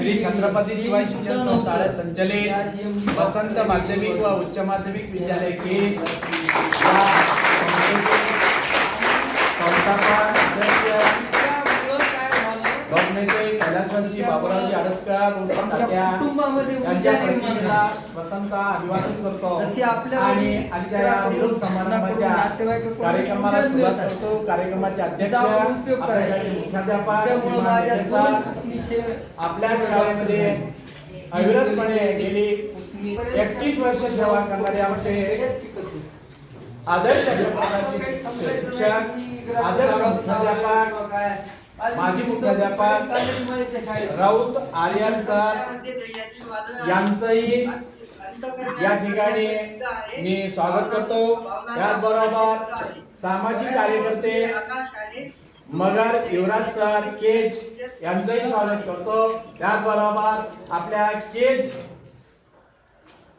श्री छत्रपती शिवाजी शिक्षण संस्थान संचलित वसंत माध्यमिक व उच्च माध्यमिक विद्यालय के संस्थापक अध्यक्ष गौरवनेते कैलासवासी बाबूरावजी आडसकर यांच्या प्रतिमेला प्रथमतः अभिवादन करतो आणि आजच्या या निरोप समारंभाच्या कार्यक्रमाला सुरुवात करतो। कार्यक्रमाचे अध्यक्ष आपल्या शाळेचे मुख्याध्यापक आपल्या शाळेमध्ये अविरतपणे गेली 31 वर्ष सेवा करणारे आमचे आदर्श शिक्षक आदर्श मुख्याध्यापक माजी मुख्याध्यापक राऊत आर्यन सर यांचंही या ठिकाणी मी स्वागत करतो। त्याचबरोबर सामाजिक कार्यकर्ते मगर युवराज सर केज यांचंही स्वागत करतो। त्याचबरोबर आपल्या केज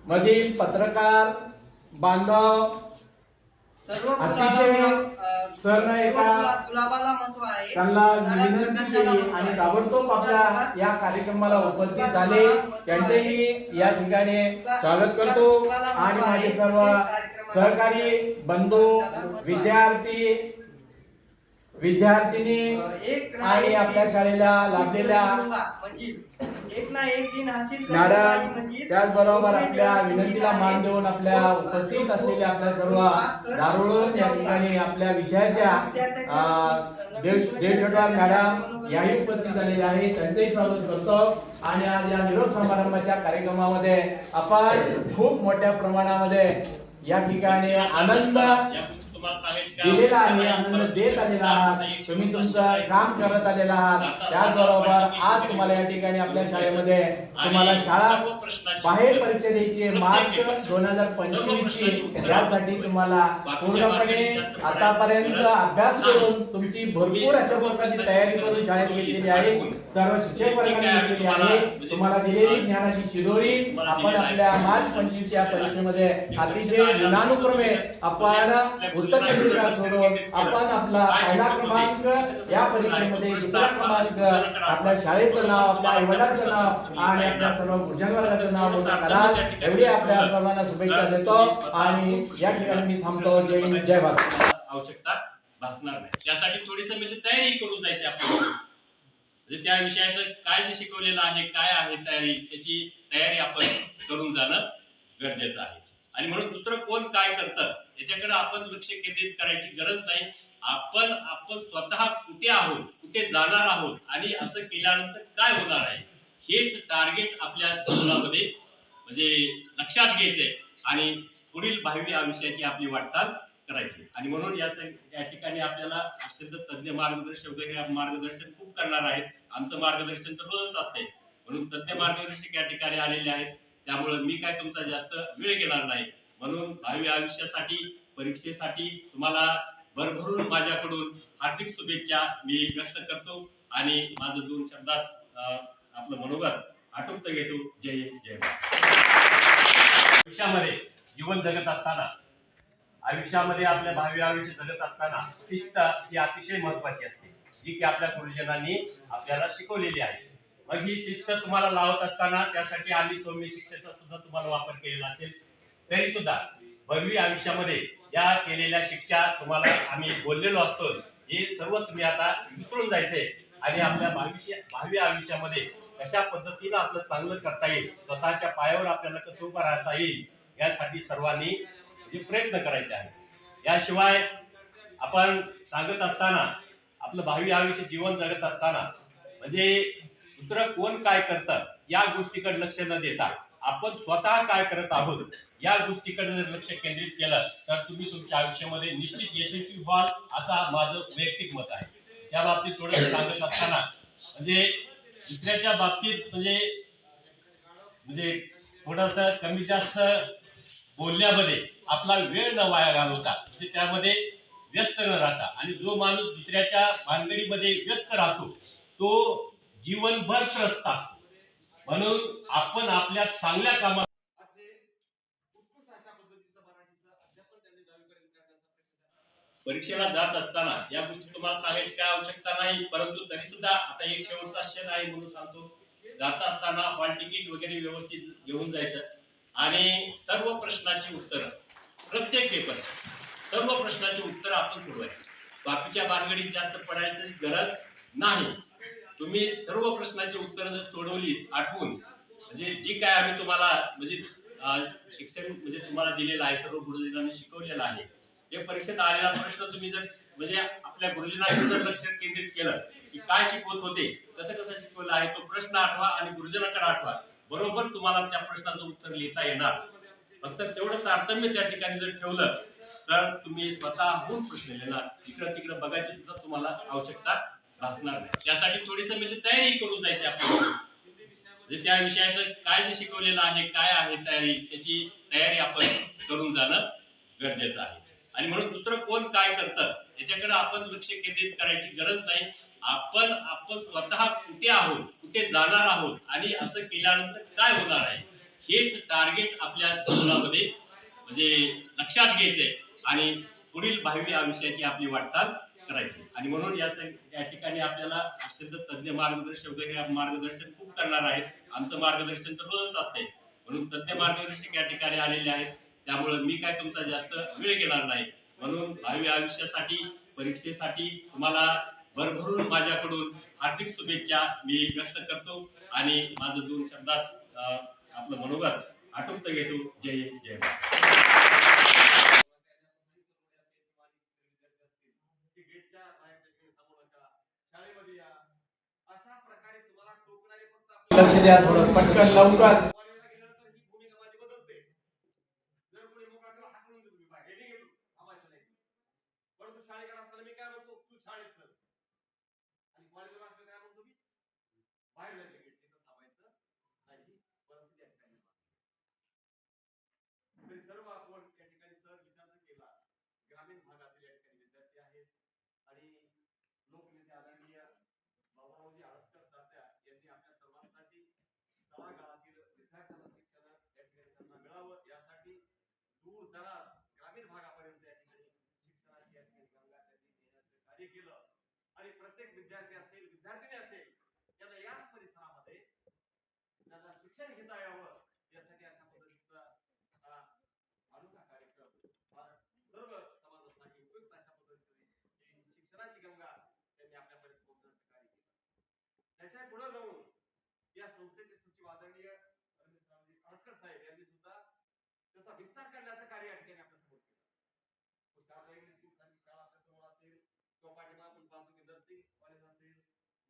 मधील पत्रकार बांधव अतिशय सरनं त्यांना विनंती केली आणि ताबडतोब आपल्या या कार्यक्रमाला उपस्थित झाले, त्यांचे मी या ठिकाणी स्वागत करतो। आणि माझे सर्व सहकारी बंधू विद्यार्थिनी आणि आपल्या शाळेला लाभलेल्या मॅडम, त्याचबरोबर आपल्या विनंतीला मान देऊन आपल्या उपस्थित असलेल्या आपल्या सर्व दारुळून या ठिकाणी आपल्या विषयाच्या देवशेठवार मॅडम याही उपस्थित झालेल्या आहेत, त्यांचंही स्वागत करतो। आणि आज या निरोप समारंभाच्या कार्यक्रमामध्ये आपण खूप मोठ्या प्रमाणामध्ये या ठिकाणी आनंद दिलेला आहे, आनंद देत आलेला आहात, तुम्ही तुमचं काम करत आलेला आहात। त्याचबरोबर आज तुम्हाला या ठिकाणी आपल्या शाळेमध्ये तुम्हाला शाळा बाहेर परीक्षा द्यायची मार्च 2025 ची, यासाठी तुम्हाला पूर्णपणे आतापर्यंत अभ्यास करून तुमची भरपूर अशा प्रकारची तयारी करून शाळेत घेतलेली आहे, सर्व शिक्षक वर्गाने घेतलेली आहे। तुम्हाला दिलेली ज्ञानाची शिदोरी आपण आपल्या मार्च 25 या परीक्षेमध्ये अतिशय गुणानुक्रमे आपण उत्तर पत्रिका सोडून आपण आपला पहिला क्रमांक या परीक्षेमध्ये, दुसरा क्रमांक, आपल्या शाळेचं नाव, आपल्या आईवडिलांचं नाव आणि आपल्या सर्व गुरुजन वर्गाचं नाव मोठा कराल एवढी आपल्या सर्वांना शुभेच्छा देतो आणि या ठिकाणी मी थांबतो। जय हिंद, जय भारत। आवश्यकता भासणार नाही, त्यासाठी थोडीशी म्हणजे तयारी करून जायची आपल्याला, म्हणजे त्या विषयाचं काय जे शिकवलेलं आहे, काय आहे तयारी, त्याची तयारी आपण करून जाणं गरजेचं आहे। आणि म्हणून दुसरं कोण काय करतं याच्याकडे आपण लक्ष केंद्रित करायची गरज नाही। आपण स्वतः कुठे आहोत, कुठे जाणार आहोत आणि असं केल्यानंतर काय होणार आहे हेच टार्गेट आपल्या जीवनामध्ये म्हणजे लक्षात घ्यायचंय आणि पुढील भावी आयुष्याची आपली वाटचाल करायची। आणि म्हणून या ठिकाणी आपल्याला अत्यंत तज्ञ मार्गदर्शक वगैरे मार्गदर्शन खूप करणार आहेत। आमचं मार्गदर्शन तर रोजच असते, म्हणून तज्ञ मार्गदर्शक या ठिकाणी आलेले आहेत, त्यामुळे मी काय तुमचा जास्त वेळ घेणार नाही। म्हणून भावी आयुष्यासाठी, परीक्षेसाठी तुम्हाला भरभरून माझ्याकडून हार्दिक शुभेच्छा मी व्यक्त करतो आणि माझं 2 शब्दात आपलं मनोगत आटोपत घेतो। जय हिंद, जय भारत। आयुष्यामध्ये जीवन जगत असताना, आयुष्यामध्ये आपल्या भावी आयुष्य जगत असताना शिस्त ही अतिशय महत्वाची असते, जी की आपल्या गुरुजनांनी आपल्याला शिकवलेली आहे। मग ही शिस्त तुम्हाला लावत असताना त्यासाठी आम्ही सौम्य शिक्षेचा सुद्धा तुम्हाला वापर केलेला असेल, तरी सुद्धा भविष्य आयुष्यामध्ये या केलेल्या शिक्षा तुम्हाला आम्ही बोललेलो असतो, हे सर्व तुम्ही आता विसरून जायचंय आणि आपल्या भावी आयुष्यामध्ये कशा पद्धतीने आपलं चांगलं करता येईल, स्वतःच्या पायावर आपल्याला कसं उभं राहता येईल यासाठी सर्वांनी म्हणजे प्रयत्न करायचे आहे। याशिवाय आपण सांगत असताना, आपलं भावी आयुष्य जीवन जगत असताना म्हणजे दुसरं कोण काय करतं या गोष्टीकडे लक्ष न देता आपण स्वतः काय करत आहोत या गोष्टीकडे जर लक्ष केंद्रित केलं तर तुम्ही तुमच्या आयुष्यामध्ये निश्चित यशस्वी व्हाल, असा माझं वैयक्तिक मत आहे। त्या बाबतीत थोडं सांगत असताना म्हणजे दुसऱ्याच्या बाबतीत म्हणजे थोडंसं कमी जास्त बोलण्यामध्ये आपला वेळ न वाया घालवता, म्हणजे त्यामध्ये व्यस्त न राहता, आणि जो माणूस दुसऱ्याच्या भानगडीमध्ये व्यस्त राहतो तो जीवनभर त्रस्त असतो। म्हणून आपण आपल्या चांगल्या कामात परीक्षेला जात असताना या गोष्टी तुम्हाला सांगायची काय आवश्यकता नाही, परंतु तरी सुद्धा आता एक शेवटचा क्षण आहे म्हणून सांगतो, जात असताना हॉल तिकीट वगैरे व्यवस्थित घेऊन जायचं आणि सर्व प्रश्नाची उत्तरं प्रत्येक पेपर सर्व प्रश्नाची उत्तरं आपण सोडवायची. बाकीच्या भानगडीत जास्त पडायची गरज नाही. तुम्ही सर्व प्रश्नाची उत्तरं जर सोडवली आठवून म्हणजे जी काय आम्ही तुम्हाला म्हणजे शिक्षण म्हणजे तुम्हाला दिलेलं आहे, सर्व गुरुजींनी शिकवलेलं आहे, हे परीक्षेत आलेला प्रश्न तुम्ही जर म्हणजे आपल्या गुरुजींना जर लक्ष केंद्रित केलं की काय शिकवत होते, कसं कसं शिकवलं आहे, तो प्रश्न आठवा आणि गुरुजनाकडे आठवा. बरोबर तुम्हाला त्या प्रश्नाचं उत्तर लिहिता येणार. फक्त तेवढं तारतम्य त्या ठिकाणी जर ठेवलं तर तुम्ही स्वतःहून प्रश्न लिहिणार. इकडं तिकडं बघायची सुद्धा तुम्हाला आवश्यकता भासणार नाही. त्यासाठी थोडीसं म्हणजे तयारी करून जायची आपल्याला. म्हणजे त्या विषयाचं काय जे शिकवलेलं आहे, काय आहे तयारी, त्याची तयारी आपण करून जाणं गरजेचं आहे. आणि म्हणून दुसरं कोण काय करतं याच्याकडे आपण लक्ष केंद्रित करायची गरज नाही. आपण स्वतः कुठे आहोत, कुठे जाणार आहोत आणि असं केल्यानंतर काय होणार आहे, हेच टार्गेट आपल्या जीवनामध्ये म्हणजे लक्षात घ्यायचंय आणि पुढील भावी आयुष्याची आपली वाटचाल करायची. आणि म्हणून या ठिकाणी आपल्याला अत्यंत तज्ञ मार्गदर्शक वगैरे मार्गदर्शन खूप करणार आहेत. आमचं मार्गदर्शन तर रोजच असते, म्हणून तज्ञ मार्गदर्शक या ठिकाणी आलेले आहेत. त्यामुळे मी काय तुमचा जास्त वेळ घेणार नाही. म्हणून भावी आयुष्यासाठी परीक्षेसाठी तुम्हाला भरभरून माझ्याकडून हार्दिक शुभेच्छा मी व्यक्त करतो आणि माझं 2 शब्दात आपलं मनोगत आटोपत घेतो. जय हिंद, जय भारत. लक्ष द्या थोडं पटकन लवकर. सर्व आपण त्या ठिकाणी सर विचार केला. ग्रामीण भागातील या ठिकाणी विद्यार्थी आहेत आणि लोकनेते आदरणीय बाबाजी आळसकर तात्या यांनी आपल्या सर्वांसाठी तळागाळातील विद्यार्थ्यांना शिक्षण या ठिकाणी त्यांना मिळावं यासाठी दूर दराज ग्रामीण भागापर्यंत या ठिकाणी शिक्षणाची या ठिकाणी गंगा त्यांनी नेण्याचं कार्य केलं आणि प्रत्येक विद्यार्थी असेल विद्यार्थिनी असेल त्यांना याच परिसरामध्ये त्यांना शिक्षण घेता यावं यासाठी अशा पद्धतीचा अनोखा कार्यक्रम सर्व समाजासाठी उपयुक्त अशा पद्धतीने शिक्षणाची गंगा त्यांनी आपल्यापर्यंत पोहोचण्याचं कार्य केलं. त्याच्या पुढे जाऊन या संस्थेचे सचिव आदरणीय आळसकर साहेब यांनी सुद्धा त्याचा विस्तार करण्याचं कार्य या ठिकाणी आपल्या समोर केलं. शाळा आपल्या समोर असेल किंवा पाठिंबा आपण पाहतो की नर्सिंग कॉलेज असेल,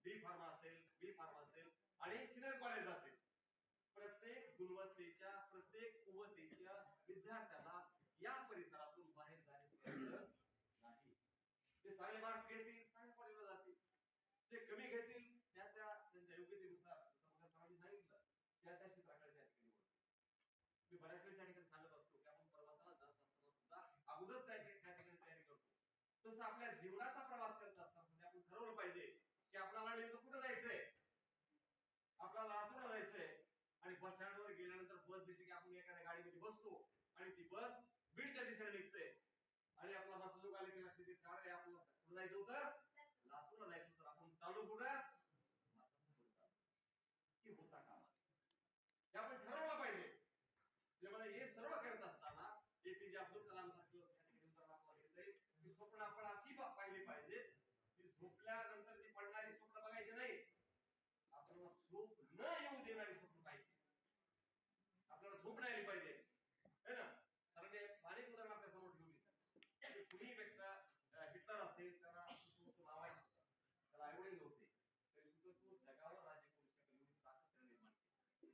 बी फार्मा असेल आणि सिनियर कॉलेज असेल, प्रत्येक गुणवत्तेच्या प्रत्येक कुवतेच्या विद्यार्थ्याला या परिसरातून बाहेर जाण्याची गरज नाही. ते चांगले मार्क्स घेतील चांगल्या कॉलेजला जातील, ते कमी घेतील त्यांच्या योग्यतेनुसार सांगितलं त्या क्षेत्राकडे त्या ठिकाणी मी बऱ्याच वेळेस त्या ठिकाणी सांगत असतो की आपण प्रवासाला जात असताना सुद्धा अगोदरच त्या ठिकाणी तयारी करतो. तसं आपल्या जीवनाचा प्रवास करत असताना आपण ठरवलं पाहिजे की आपल्याला नेमकं कुठं जायचंय. आपल्याला लातूरला जायचंय आणि बस स्टँडवर गेल्यानंतर बस दिसली की आपण एखाद्या गाडीमध्ये बसतो आणि ती बस बीडच्या दिशेने निघते आणि आपला बस लोक आले की लक्ष देत अरे आपल्याला कुठं जायचं होतं, लातूरला जायचं होतं, आपण चालू कुठं की होता कामा हे आपण ठरवलं पाहिजे. त्यामुळे हे सर्व करत असताना एपीजे अब्दुल कलाम सारखं स्वप्न आपण अशी पाहिली पाहिजे की झोपल्यानंतर ती पडणारी स्वप्न बघायची नाही, आपल्याला झोप न येऊ देणारी स्वप्न पाहिजे. आपल्याला झोप नाही आली पाहिजे है ना. कारण अनेक उदाहरण आपल्या समोर ठेवली. कुणीपेक्षा हिटलर असेल त्याला लावायचं त्याला आईवडील नव्हते तरी सुद्धा तो जगावर राज्य करू शकल एवढी ताकद निर्माण केली.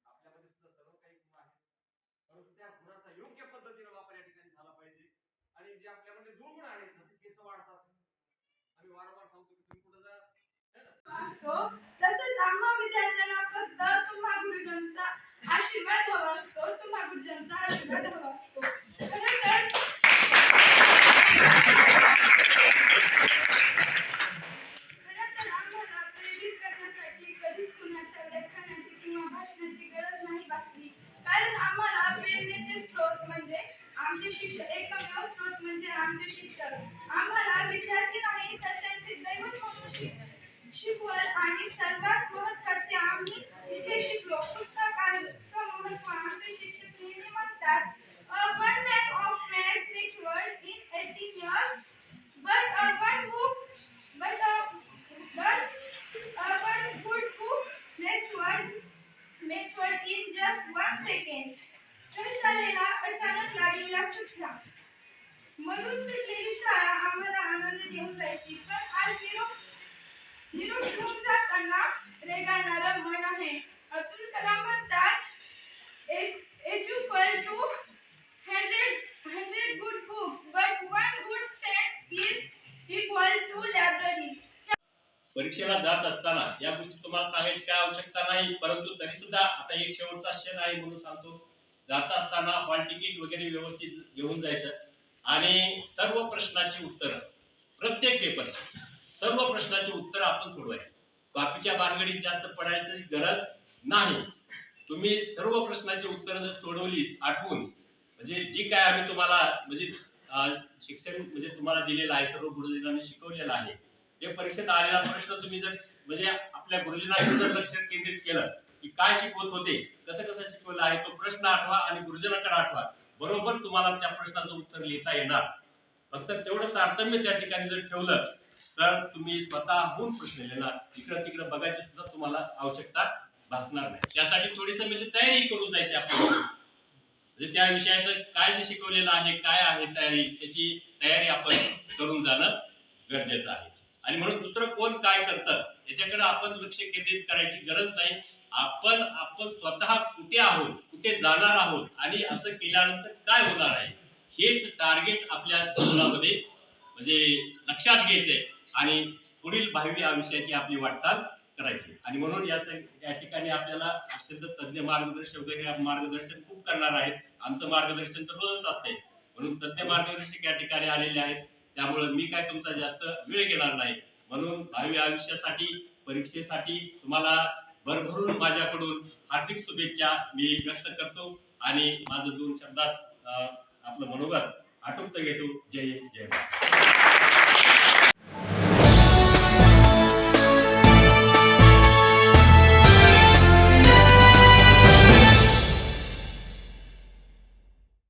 आपल्यामध्ये सुद्धा सर्व काही गुण आहेत, परंतु त्या गुणाचा योग्य पद्धतीने वापर या ठिकाणी झाला पाहिजे. आणि जे आपल्यामध्ये दुर्गुण आहेत जसे केस वाढतात, आम्ही वारंवार सांगतो की तुम्ही कुठं जा असतो तसंच आम्हा विद्यार्थ्यांना फक्त तुम्हा गुरुजनांचा आशीर्वाद हवा असतो. तुम्हा गुरुजनांचा आशीर्वाद हवा असतो. खरं तर आम्हाला प्रेरित करण्यासाठी कधीच कुणाच्या व्याख्यानाची किंवा भाषणाची गरज नाही भासली. कारण आम्हाला प्रेरणेचे स्रोत म्हणजे आमचे शिक्षक, एकमेव स्रोत म्हणजे आमचे शिक्षक. आम्हाला विद्यार्थी नाही तर त्यांचे दैवत म्हणून शिकवल आणि सर्वात महत्त्वाचे आम्ही in just 1 second. शाळेला अचानक लागलेला सुट्ट्या. म्हणून सुटलेली शाळा आम्हाला आनंद देऊन जायची. पण आज निरोप घेऊन जाताना रेगाळणारं मन आहे. अब्दुल कलाम म्हणतात, equal to 100 good books, but one good friend is equal to library. परीक्षेला जात असताना या गोष्टी तुम्हाला सांगायची काय आवश्यकता नाही, परंतु तरी सुद्धा आता एक शेवटचा क्षण आहे म्हणून सांगतो. जात असताना हॉल तिकीट वगैरे व्यवस्थित घेऊन जायचं आणि सर्व प्रश्नाची उत्तरं प्रत्येक पेपर सर्व प्रश्नाची उत्तरं आपण सोडवायची. कॉपीच्या भानगडीत जास्त पडायची गरज नाही. तुम्ही सर्व प्रश्नाची उत्तरं जर सोडवली आठवून, म्हणजे जी काय आम्ही तुम्हाला म्हणजे शिक्षण म्हणजे तुम्हाला दिलेलं आहे, सर्व गुरुजींनी शिकवलेलं आहे, ते परीक्षेत आलेला प्रश्न तुम्ही जर म्हणजे आपल्या गुरुजींना जर लक्ष केंद्रित केलं की काय शिकवत होते, कसं कसं शिकवलं आहे, तो प्रश्न आठवा आणि गुरुजींकडे आठवा, बरोबर तुम्हाला त्या प्रश्नाचं उत्तर लिहिता येणार. फक्त तेवढं तारतम्य त्या ठिकाणी जर ठेवलं तर तुम्ही स्वतःहून प्रश्न लिहिणार. इकडं तिकडं बघायची सुद्धा तुम्हाला आवश्यकता भासणार नाही. त्यासाठी थोडीसं म्हणजे तयारी करून जायची आपल्याला. म्हणजे त्या विषयाचं काय जे शिकवलेलं आहे, काय आहे तयारी, त्याची तयारी आपण करून जाणं गरजेचं आहे. आणि म्हणून दुसरं कोण काय करतं याच्याकडे आपण लक्ष केंद्रित करायची गरज नाही. आपण स्वतः कुठे आहोत, कुठे जाणार आहोत आणि असं केल्यानंतर काय होणार आहे, हेच टार्गेट आपल्या जीवनामध्ये म्हणजे लक्षात घ्यायचंय आणि पुढील भावी आयुष्याची आपली वाटचाल करायची. आणि म्हणून या ठिकाणी आपल्याला अत्यंत तज्ञ मार्गदर्शक वगैरे मार्गदर्शन खूप करणार आहेत. आमचं मार्गदर्शन तर रोजच असते, म्हणून तज्ञ मार्गदर्शक या ठिकाणी आलेले आहेत. त्यामुळे मी काय तुमचा जास्त वेळ घेणार नाही. म्हणून भावी आयुष्यासाठी परीक्षेसाठी तुम्हाला भरभरून माझ्याकडून हार्दिक शुभेच्छा मी व्यक्त करतो आणि माझं 2 शब्दात आपलं मनोगत आटोपत घेतो. जय हिंद, जय भारत.